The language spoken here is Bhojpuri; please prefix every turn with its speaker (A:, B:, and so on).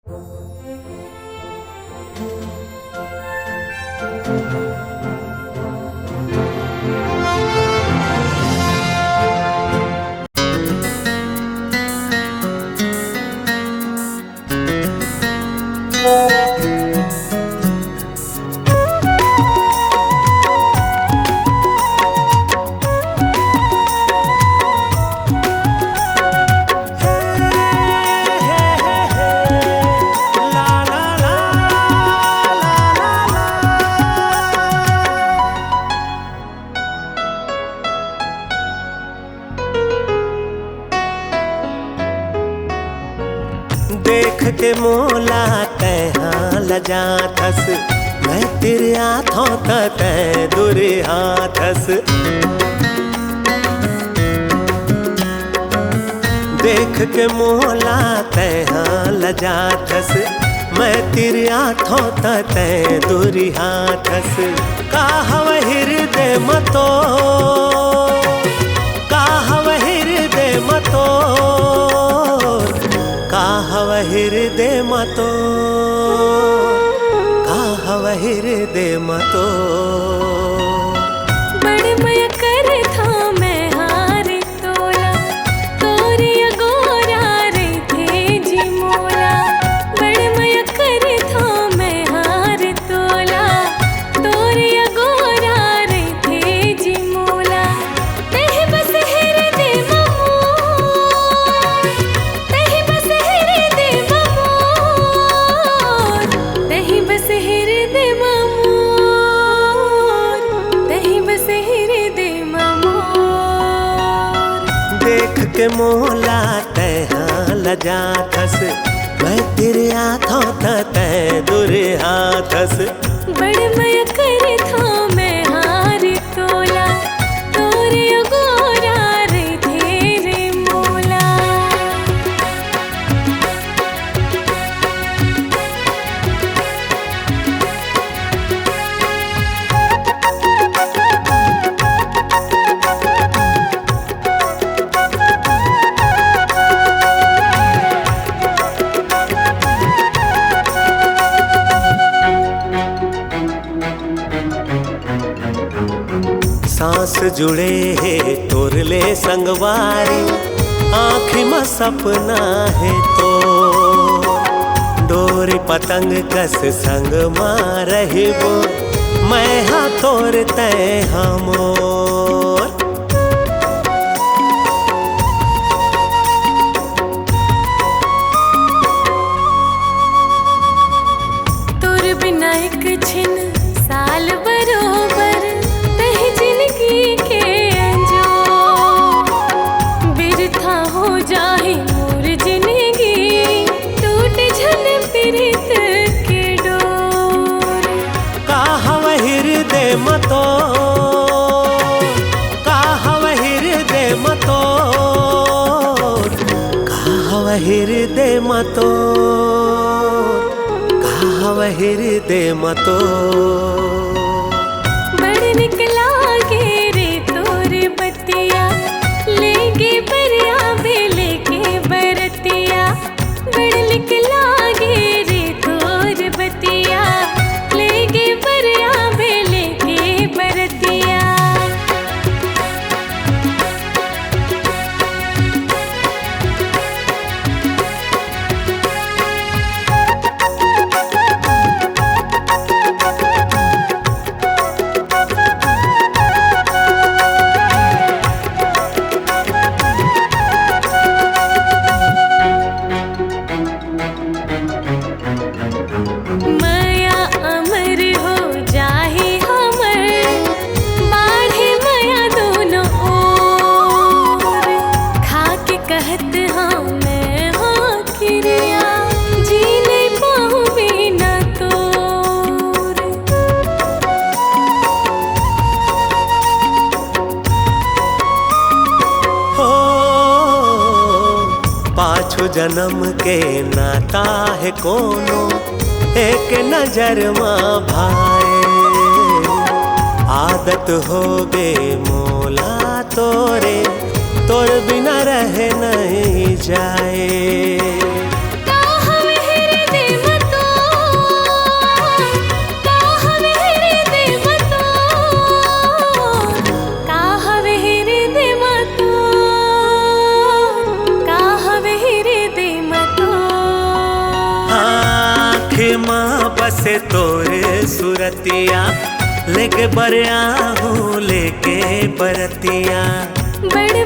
A: देख के मोला तैहा लजा थस, मैं तेरे हाथों तै दुरे हाथस। देख के मोला तैहा लजा थस, मैं तेरे हाथों तै दुरी हाथस। काहव हृदय मतो, काहव हृदय मतो, काहव हृदय मतो, काहव हृदय मतो।
B: बड़ मय कर था मैं हारे तोला, तोरे अगोरा रे थे जी मोला। बड़ मय कर था मैं हारे तोला, तोरे अगोरा रे थे जी मोला। तह बस हृदय ममोर, तह बस हृदय ममोर, तह बस हृदय ममोर, तह बस हृदय ममोर।
A: देख के मोला तैहा लजा थस, मैं तेरे हाथों तै दुरे हाथस।
B: बड़ मय कर था मैं हारे तोला, तोरे अगोरा रे थे रे मोला।
A: सांस जुड़े है तोरले संगवारी, आँखी में सपना है तो। डोरी पतंग कस संग मारहिबो, मैं हाँ तोर तै हमोर।
B: तोर बिना एक छिन साल बरोबर, तह जिंदगी के अंजोर। बिरथा हो जाए मोर जिंदगी, टूट झन प्रीत के डोर।
A: काहव हृदय मतो, काहव हृदय मतो, काहव हृदय मतो, काहव हृदय मतो।
B: बड़ निकला गे रे तोरे बतिया, लेके बरिया बेले के बरतिया। बड़ निकला गे रे तोर बतिया, लेके बरिया बेले के बरतिया। मया अमर हो जाहे हमर, बाढ़े मया दोनों ओर। खाके कहत हाँ मैं हाँ किरिया, जी नहीं पाऊँ बिना तोर।
A: हो पाछो जन्म के नाता है कोनो, एक नजर माँ भाए। आदत हो गे मोला तोरे, तोर बिना रह नहीं जाए।
B: काहव हृदय
A: माँ बसे तोरे सुरतिया, लेके बरिया हूँ लेके बरतिया।
B: बड़